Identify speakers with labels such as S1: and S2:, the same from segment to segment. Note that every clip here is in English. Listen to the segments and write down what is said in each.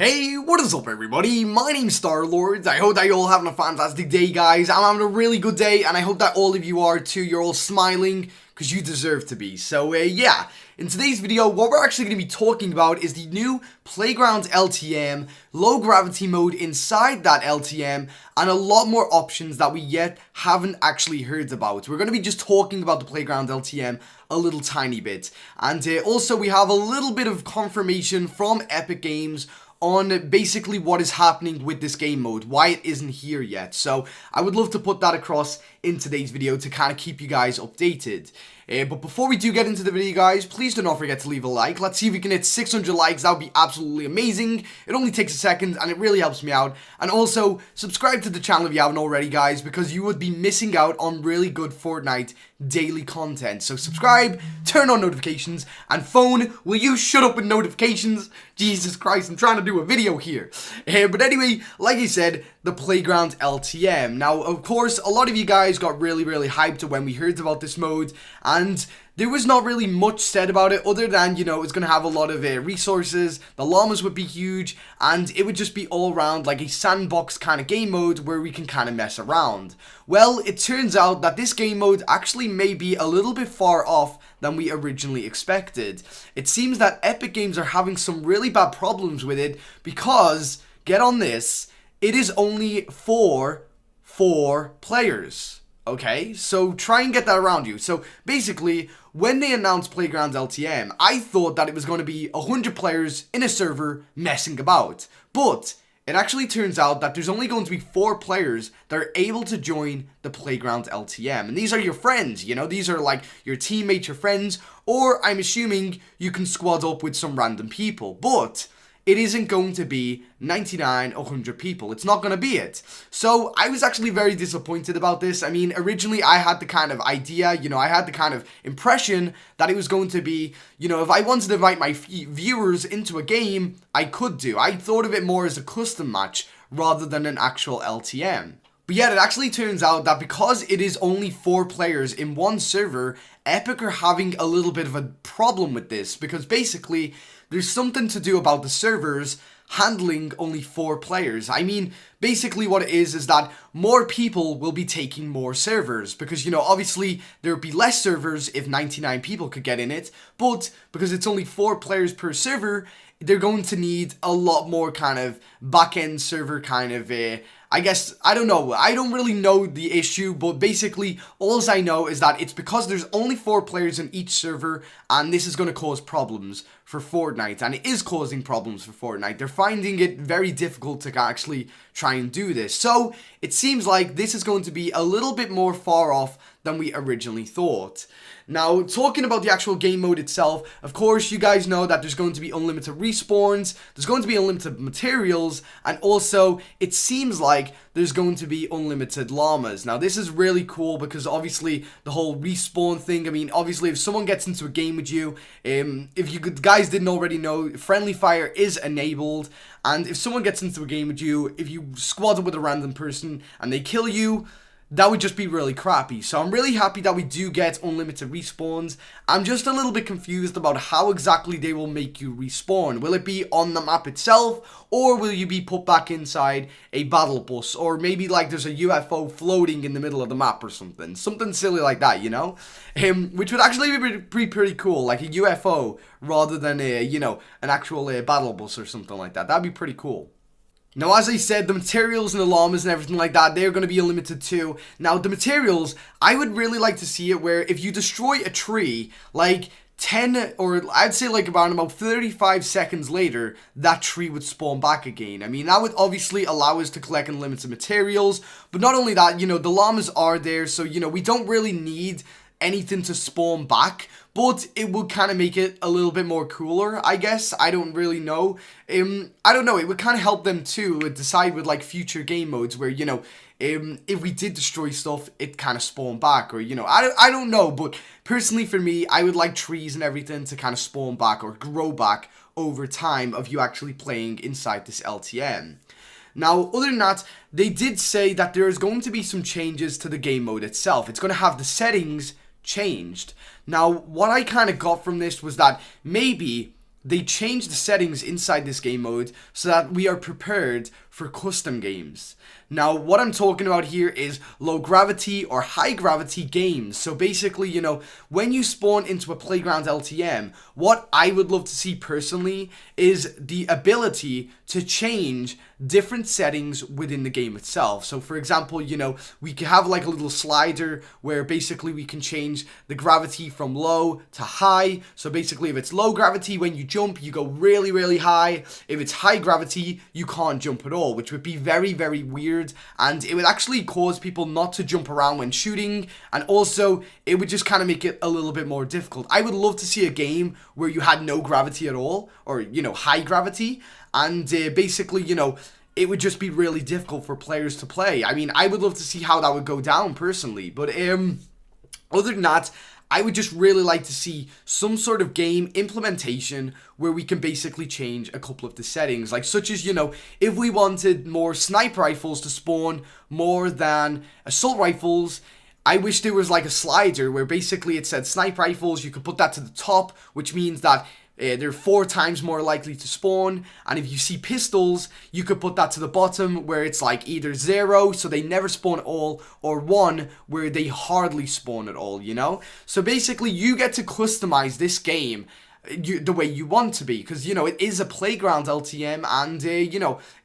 S1: Hey, what is up everybody? My name's Star-Lord. I hope that you're all having a fantastic day, guys. I'm having a really good day, and I hope that all of you are too. You're all smiling, because you deserve to be. So, yeah. In today's video, what we're actually going to be talking about is the new Playground LTM, low gravity mode inside that LTM, and a lot more options that we yet haven't actually heard about. We're going to be just talking about the Playground LTM a little tiny bit. And also, we have a little bit of confirmation from Epic Games on basically what is happening with this game mode, why it isn't here yet. So I would love to put that across in today's video to kind of keep you guys updated. But before we do get into the video, guys, please do not forget to leave a like. Let's see if we can hit 600 likes. That would be absolutely amazing. It only takes a second and it really helps me out. And also, subscribe to the channel if you haven't already, guys, because you would be missing out on really good Fortnite daily content. So subscribe, turn on notifications, and phone, will you shut up with notifications? Jesus Christ, I'm trying to do a video here. But anyway, like I said, the Playground LTM. Now, of course, a lot of you guys got really hyped when we heard about this mode, and there was not really much said about it other than, you know, it's going to have a lot of resources, the llamas would be huge, and it would just be all around like a sandbox kind of game mode where we can kind of mess around. Well, it turns out that this game mode actually may be a little bit far off than we originally expected. It seems that Epic Games are having some really bad problems with it because, get on this, it is only for 4 players. Okay, so try and get that around you. So basically, when they announced Playground LTM, I thought that it was going to be 100 players in a server messing about. But it actually turns out that there's only going to be 4 players that are able to join the Playground LTM. And these are your friends, you know, these are like your teammates, your friends, or I'm assuming you can squad up with some random people. But it isn't going to be 99 or 100 people. It's not going to be it. So I was actually very disappointed about this. I mean, originally I had the kind of idea, you know, I had the kind of impression that it was going to be, you know, if I wanted to invite my viewers into a game, I could do. I thought of it more as a custom match rather than an actual LTM. But yet, it actually turns out that because it is only 4 players in one server, Epic are having a little bit of a problem with this, because basically, there's something to do about the servers handling only 4 players. I mean, basically what it is that more people will be taking more servers, because, you know, obviously there would be less servers if 99 people could get in it, but because it's only 4 players per server, they're going to need a lot more kind of back-end server kind of, I guess, I don't know, I don't really know the issue, but basically, all I know is that it's because there's only 4 players in each server, and this is going to cause problems for Fortnite, and it is causing problems for Fortnite. They're finding it very difficult to actually try and do this, so it seems like this is going to be a little bit more far off than we originally thought. Now, talking about the actual game mode itself, of course, you guys know that there's going to be unlimited respawns, there's going to be unlimited materials, and also, it seems like there's going to be unlimited llamas. Now, this is really cool because obviously, the whole respawn thing, I mean, obviously, if someone gets into a game with you, if you guys didn't already know, friendly fire is enabled, and if someone gets into a game with you, if you squad up with a random person and they kill you, that would just be really crappy. So I'm really happy that we do get unlimited respawns. I'm just a little bit confused about how exactly they will make you respawn. Will it be on the map itself, or will you be put back inside a battle bus, or maybe like there's a UFO floating in the middle of the map or something silly like that, you know, which would actually be pretty cool, like a UFO rather than a, you know, an actual battle bus or something like that. That'd be pretty cool. Now, as I said, the materials and the llamas and everything like that, they're going to be unlimited too. Now, the materials, I would really like to see it where if you destroy a tree, like 10 or I'd say like about 35 seconds later, that tree would spawn back again. I mean, that would obviously allow us to collect unlimited materials, but not only that, you know, the llamas are there, so, you know, we don't really need anything to spawn back, but it would kind of make it a little bit more cooler, I guess. I don't really know. I don't know, it would kind of help them too decide with like future game modes where, you know, if we did destroy stuff, it kind of spawned back, or, you know, I don't know, but personally for me, I would like trees and everything to kind of spawn back or grow back over time of you actually playing inside this LTM. Now, other than that, they did say that there is going to be some changes to the game mode itself. It's going to have the settings changed. Now, what I kind of got from this was that maybe they changed the settings inside this game mode so that we are prepared for custom games. Now, what I'm talking about here is low gravity or high gravity games. So basically, when you spawn into a playground LTM, what I would love to see personally is the ability to change different settings within the game itself. So for example, we could have like a little slider where basically we can change the gravity from low to high. So basically, if it's low gravity, when you jump, you go really, really high. If it's high gravity, you can't jump at all, which would be very, very weird. And it would actually cause people not to jump around when shooting, and also it would just kind of make it a little bit more difficult. I would love to see a game where you had no gravity at all, or high gravity, and basically it would just be really difficult for players to play. I mean, I would love to see how that would go down personally, but other than that, I would just really like to see some sort of game implementation where we can basically change a couple of the settings, like such as, if we wanted more sniper rifles to spawn more than assault rifles, I wish there was like a slider where basically it said sniper rifles, you could put that to the top, which means that they're 4 times more likely to spawn. And if you see pistols, you could put that to the bottom where it's like either 0, so they never spawn at all, or 1, where they hardly spawn at all, So basically, you get to customize this game the way you want to be, because it is a playground LTM, and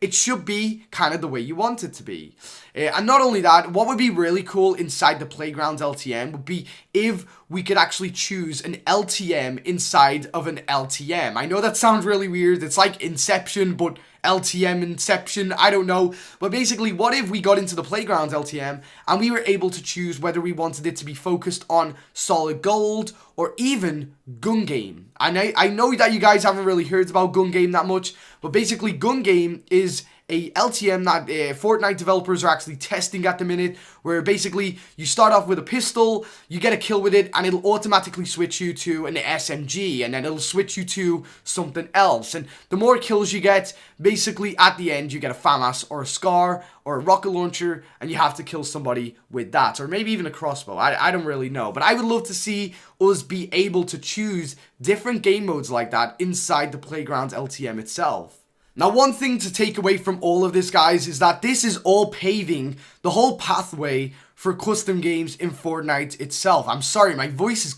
S1: it should be kind of the way you want it to be. And not only that, what would be really cool inside the playground LTM would be if we could actually choose an LTM inside of an LTM. I know that sounds really weird. It's like Inception, but LTM Inception, I don't know. But basically, what if we got into the playground LTM and we were able to choose whether we wanted it to be focused on solid gold or even gun game. And I know that you guys haven't really heard about gun game that much, but basically gun game is a LTM that Fortnite developers are actually testing at the minute, where basically you start off with a pistol, you get a kill with it, and it'll automatically switch you to an SMG, and then it'll switch you to something else. And the more kills you get, basically at the end you get a FAMAS or a SCAR or a rocket launcher, and you have to kill somebody with that, or maybe even a crossbow. I don't really know, but I would love to see us be able to choose different game modes like that inside the playground LTM itself. Now, one thing to take away from all of this, guys, is that this is all paving the whole pathway for custom games in Fortnite itself. I'm sorry, my voice is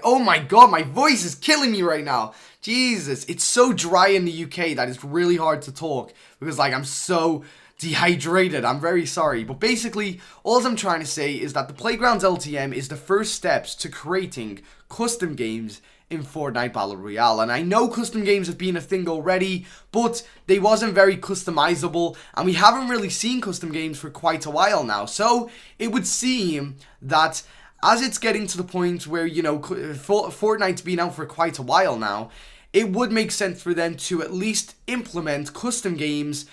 S1: oh my god, my voice is killing me right now. Jesus, it's so dry in the UK that it's really hard to talk because I'm so dehydrated. I'm very sorry, but basically all I'm trying to say is that the Playgrounds LTM is the first steps to creating custom games in Fortnite Battle Royale. And I know custom games have been a thing already, but they wasn't very customizable, and we haven't really seen custom games for quite a while now. So it would seem that as it's getting to the point where, Fortnite's been out for quite a while now, it would make sense for them to at least implement custom games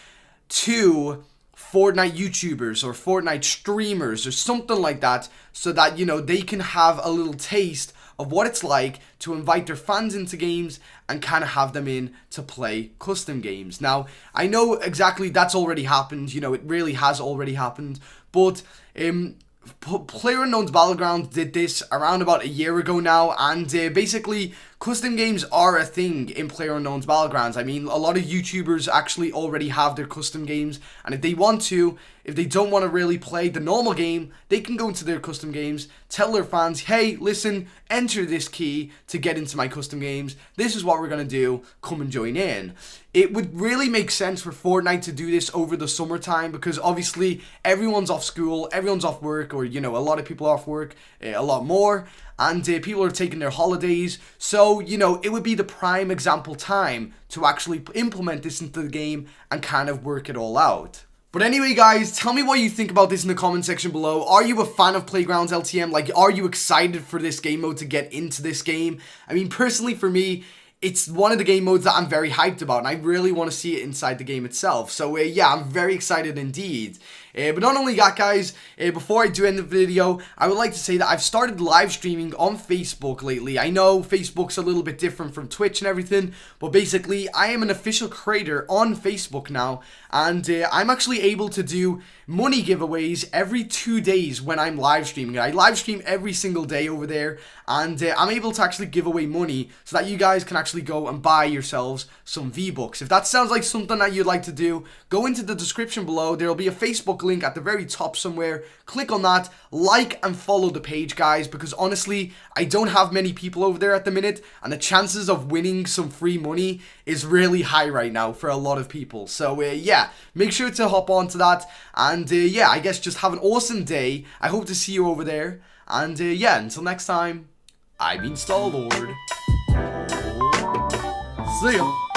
S1: to Fortnite YouTubers or Fortnite streamers or something like that, so that, they can have a little taste of what it's like to invite their fans into games and kind of have them in to play custom games. Now, I know exactly that's already happened, it really has already happened, but PlayerUnknown's Battlegrounds did this around about a year ago now, and basically custom games are a thing in PlayerUnknown's Battlegrounds. I mean, a lot of YouTubers actually already have their custom games, and if they want to, if they don't want to really play the normal game, they can go into their custom games, tell their fans, hey, listen, enter this key to get into my custom games. This is what we're going to do. Come and join in. It would really make sense for Fortnite to do this over the summertime, because obviously everyone's off school, everyone's off work, or, a lot of people are off work, a lot more, and people are taking their holidays. So, it would be the prime example time to actually implement this into the game and kind of work it all out. But anyway, guys, tell me what you think about this in the comment section below. Are you a fan of Playgrounds LTM? Are you excited for this game mode to get into this game? I mean, personally for me, it's one of the game modes that I'm very hyped about, and I really want to see it inside the game itself. So yeah, I'm very excited indeed. But not only that, guys, before I do end the video, I would like to say that I've started live streaming on Facebook lately. I know Facebook's a little bit different from Twitch and everything, but basically I am an official creator on Facebook now, and I'm actually able to do money giveaways every 2 days when I'm live streaming. I live stream every single day over there, and I'm able to actually give away money so that you guys can actually go and buy yourselves some V-Bucks. If that sounds like something that you'd like to do, go into the description below. There'll be a Facebook link at the very top somewhere. Click on that, like and follow the page, guys, because honestly, I don't have many people over there at the minute, and the chances of winning some free money is really high right now for a lot of people. So yeah, make sure to hop onto that, and yeah, I guess just have an awesome day. I hope to see you over there, and yeah, until next time, I've been Star-Lord. See ya.